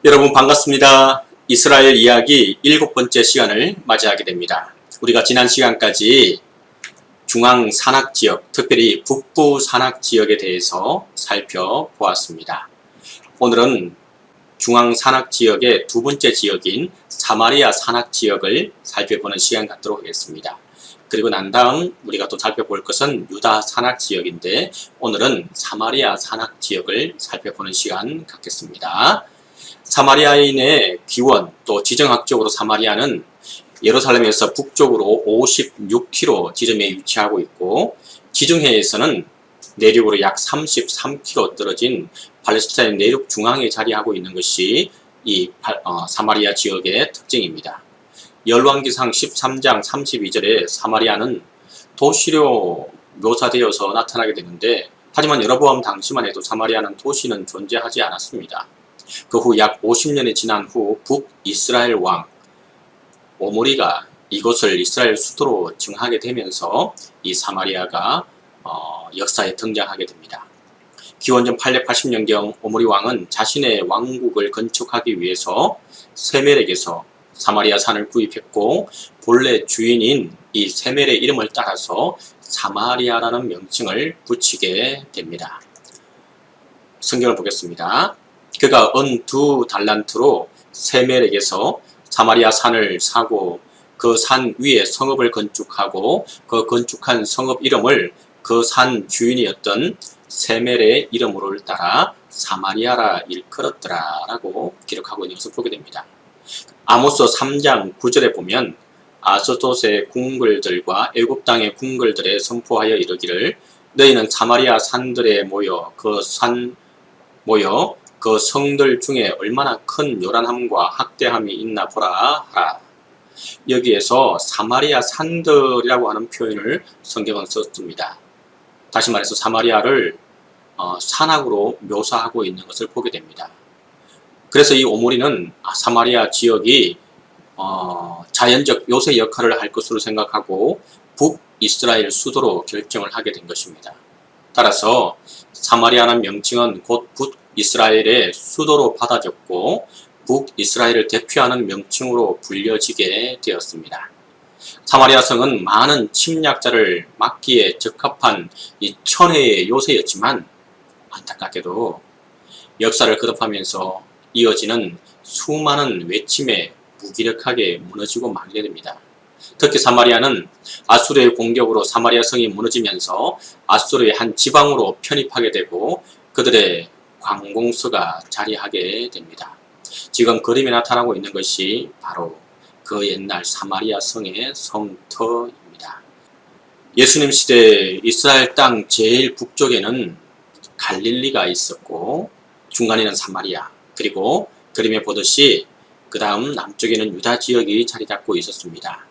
여러분 반갑습니다. 이스라엘 이야기 7번째 시간을 맞이하게 됩니다. 우리가 지난 시간까지 중앙 산악지역, 특별히 북부 산악지역에 대해서 살펴보았습니다. 오늘은 중앙 산악지역의 두 번째 지역인 사마리아 산악지역을 살펴보는 시간 갖도록 하겠습니다. 그리고 난 다음 우리가 또 살펴볼 것은 유다 산악지역인데 오늘은 사마리아 산악지역을 살펴보는 시간 갖겠습니다. 사마리아인의 기원, 또 지정학적으로 사마리아는 예루살렘에서 북쪽으로 56km 지점에 위치하고 있고, 지중해에서는 내륙으로 약 33km 떨어진 팔레스타인 내륙 중앙에 자리하고 있는 것이 이 사마리아 지역의 특징입니다. 열왕기상 13장 32절에 사마리아는 도시로 묘사되어서 나타나게 되는데, 하지만 여로보암 당시만 해도 사마리아는 도시는 존재하지 않았습니다. 그 후 약 50년이 지난 후 북이스라엘 왕 오므리가 이곳을 이스라엘 수도로 정하게 되면서 이 사마리아가 역사에 등장하게 됩니다. 기원전 880년경 오므리 왕은 자신의 왕국을 건축하기 위해서 세멜에게서 사마리아 산을 구입했고, 본래 주인인 이 세멜의 이름을 따라서 사마리아라는 명칭을 붙이게 됩니다. 성경을 보겠습니다. 그가 은 2달란트로 세멜에게서 사마리아 산을 사고 그 산 위에 성읍을 건축하고 그 건축한 성읍 이름을 그 산 주인이었던 세멜의 이름으로 따라 사마리아라 일컬었더라 라고 기록하고 있는 것을 보게 됩니다. 아모스 3장 9절에 보면 아스돗의 궁궐들과 애굽 땅의 궁궐들에 선포하여 이르기를 너희는 사마리아 산들에 모여 그 성들 중에 얼마나 큰 요란함과 학대함이 있나 보라 하라. 여기에서 사마리아 산들이라고 하는 표현을 성경은 썼습니다. 다시 말해서 사마리아를 산악으로 묘사하고 있는 것을 보게 됩니다. 그래서 이 오므리는 사마리아 지역이 자연적 요새 역할을 할 것으로 생각하고 북이스라엘 수도로 결정을 하게 된 것입니다. 따라서 사마리아라는 명칭은 곧 북이스라엘의 수도로 받아졌고 북이스라엘을 대표하는 명칭으로 불려지게 되었습니다. 사마리아 성은 많은 침략자를 막기에 적합한 이 천혜의 요새였지만 안타깝게도 역사를 거듭하면서 이어지는 수많은 외침에 무기력하게 무너지고 말게 됩니다. 특히 사마리아는 아수르의 공격으로 사마리아 성이 무너지면서 아수르의 한 지방으로 편입하게 되고 그들의 관공서가 자리하게 됩니다. 지금 그림에 나타나고 있는 것이 바로 그 옛날 사마리아 성의 성터입니다. 예수님 시대 이스라엘 땅 제일 북쪽에는 갈릴리가 있었고 중간에는 사마리아, 그리고 그림에 보듯이 그 다음 남쪽에는 유다 지역이 자리 잡고 있었습니다.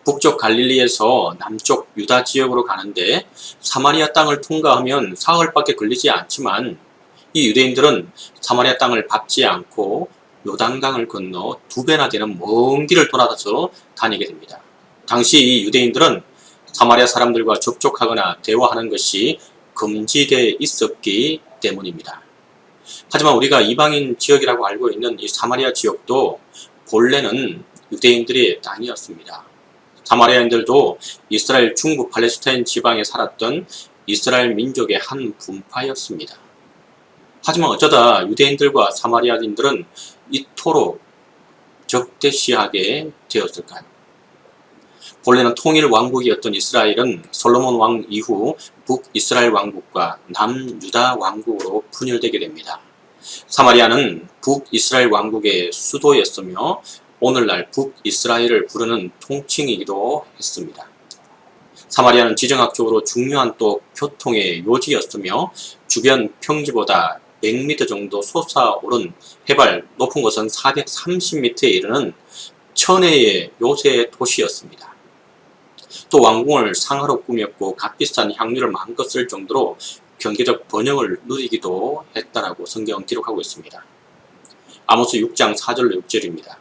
북쪽 갈릴리에서 남쪽 유다 지역으로 가는데 사마리아 땅을 통과하면 사흘밖에 걸리지 않지만 이 유대인들은 사마리아 땅을 밟지 않고 요단강을 건너 2배나 되는 먼 길을 돌아서 다니게 됩니다. 당시 이 유대인들은 사마리아 사람들과 접촉하거나 대화하는 것이 금지되어 있었기 때문입니다. 하지만 우리가 이방인 지역이라고 알고 있는 이 사마리아 지역도 본래는 유대인들의 땅이었습니다. 사마리아인들도 이스라엘 중부 팔레스타인 지방에 살았던 이스라엘 민족의 한 분파였습니다. 하지만 어쩌다 유대인들과 사마리아인들은 이토록 적대시하게 되었을까요? 본래는 통일 왕국이었던 이스라엘은 솔로몬 왕 이후 북이스라엘 왕국과 남유다 왕국으로 분열되게 됩니다. 사마리아는 북이스라엘 왕국의 수도였으며 오늘날 북이스라엘을 부르는 통칭이기도 했습니다. 사마리아는 지정학적으로 중요한 또 교통의 요지였으며 주변 평지보다 100m 정도 솟아오른 해발 높은 곳은 430m에 이르는 천혜의 요새 도시였습니다. 또 왕궁을 상하로 꾸몄고 값비싼 향유를 마음껏 쓸 정도로 경제적 번영을 누리기도 했다라고 성경은 기록하고 있습니다. 아모스 6장 4절로 6절입니다.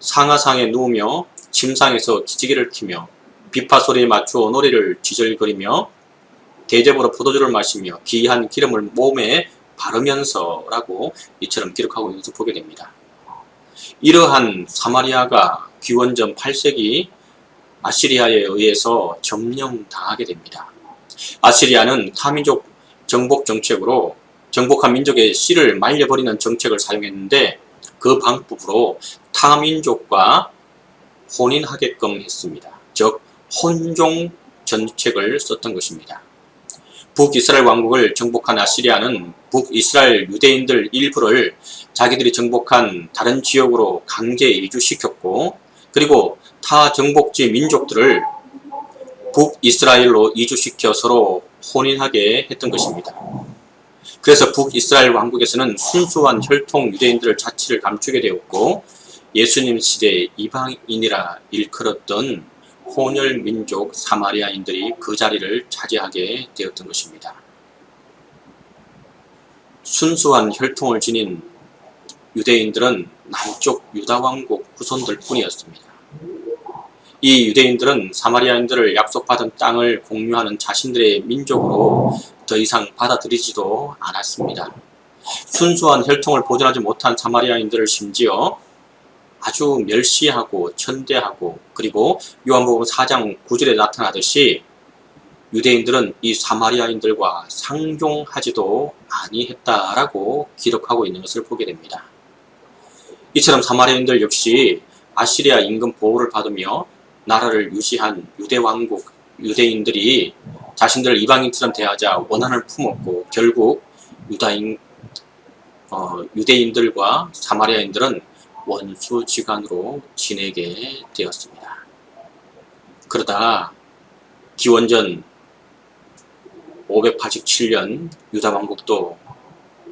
상하상에 누우며 침상에서 기지개를 키며 비파 소리에 맞추어 노래를 쥐절거리며 대접으로 포도주를 마시며 귀한 기름을 몸에 바르면서라고 이처럼 기록하고 있는 것을 보게 됩니다. 이러한 사마리아가 기원전 8세기 아시리아에 의해서 점령당하게 됩니다. 아시리아는 타민족 정복 정책으로 정복한 민족의 씨를 말려버리는 정책을 사용했는데 그 방법으로 타민족과 혼인하게끔 했습니다. 즉 혼종 정책을 썼던 것입니다. 북이스라엘 왕국을 정복한 아시리아는 북이스라엘 유대인들 일부를 자기들이 정복한 다른 지역으로 강제 이주시켰고, 그리고 타 정복지 민족들을 북이스라엘로 이주시켜 서로 혼인하게 했던 것입니다. 그래서 북이스라엘 왕국에서는 순수한 혈통 유대인들 자치를 감추게 되었고, 예수님 시대에 이방인이라 일컬었던 혼혈 민족 사마리아인들이 그 자리를 차지하게 되었던 것입니다. 순수한 혈통을 지닌 유대인들은 남쪽 유다 왕국 후손들 뿐이었습니다. 이 유대인들은 사마리아인들을 약속받은 땅을 공유하는 자신들의 민족으로 더 이상 받아들이지도 않았습니다. 순수한 혈통을 보존하지 못한 사마리아인들을 심지어 아주 멸시하고 천대하고, 그리고 요한복음 4장 9절에 나타나듯이 유대인들은 이 사마리아인들과 상종하지도 아니했다라고 기록하고 있는 것을 보게 됩니다. 이처럼 사마리아인들 역시 아시리아 임금 보호를 받으며 나라를 유지한 유대왕국 유대인들이 자신들을 이방인처럼 대하자 원한을 품었고, 결국 유대인들과 사마리아인들은 원수지간으로 지내게 되었습니다. 그러다 기원전 587년 유다 왕국도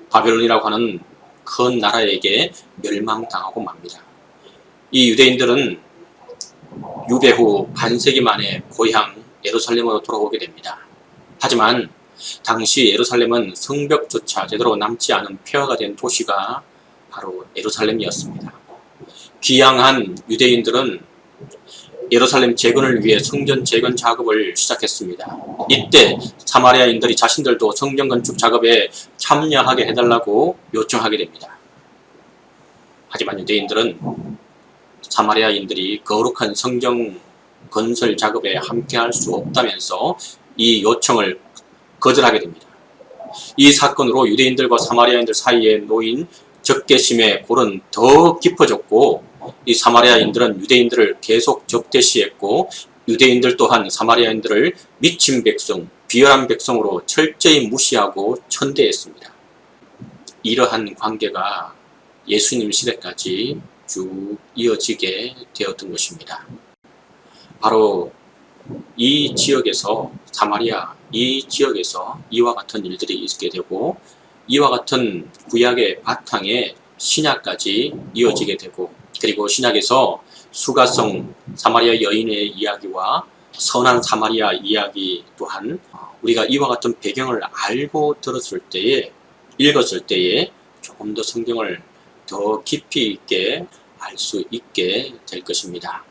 바벨론이라고 하는 큰 나라에게 멸망당하고 맙니다. 이 유대인들은 유배 후 반세기 만에 고향 예루살렘으로 돌아오게 됩니다. 하지만 당시 예루살렘은 성벽조차 제대로 남지 않은 폐허가 된 도시가 바로 예루살렘이었습니다. 귀향한 유대인들은 예루살렘 재건을 위해 성전 재건 작업을 시작했습니다. 이때 사마리아인들이 자신들도 성전 건축 작업에 참여하게 해달라고 요청하게 됩니다. 하지만 유대인들은 사마리아인들이 거룩한 성전 건설 작업에 함께할 수 없다면서 이 요청을 거절하게 됩니다. 이 사건으로 유대인들과 사마리아인들 사이에 놓인 적개심의 골은 더 깊어졌고, 이 사마리아인들은 유대인들을 계속 적대시했고, 유대인들 또한 사마리아인들을 미친 백성, 비열한 백성으로 철저히 무시하고 천대했습니다. 이러한 관계가 예수님 시대까지 쭉 이어지게 되었던 것입니다. 바로 이 지역에서, 사마리아 이 지역에서 이와 같은 일들이 있게 되고, 이와 같은 구약의 바탕에 신약까지 이어지게 되고, 그리고 신약에서 수가성 사마리아 여인의 이야기와 선한 사마리아 이야기 또한 우리가 이와 같은 배경을 알고 들었을 때에, 읽었을 때에 조금 더 성경을 더 깊이 있게 알 수 있게 될 것입니다.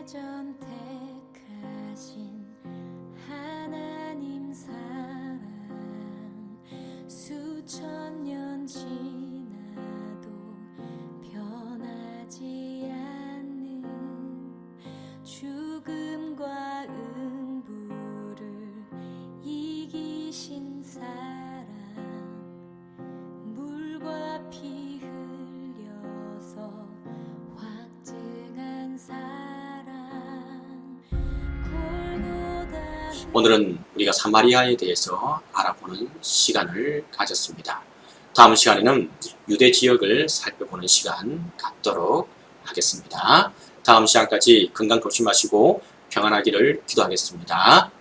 선택하신 하나님 사랑 수천 년 지나도 변하지 않는 죽음과 음부를 이기신 사랑 물과 피 흘려서 확증한 사랑 골고다 오늘은 우리가 사마리아에 대해서 알아보는 시간을 가졌습니다. 다음 시간에는 유대 지역을 살펴보는 시간 갖도록 하겠습니다. 다음 시간까지 건강 조심하시고 평안하기를 기도하겠습니다.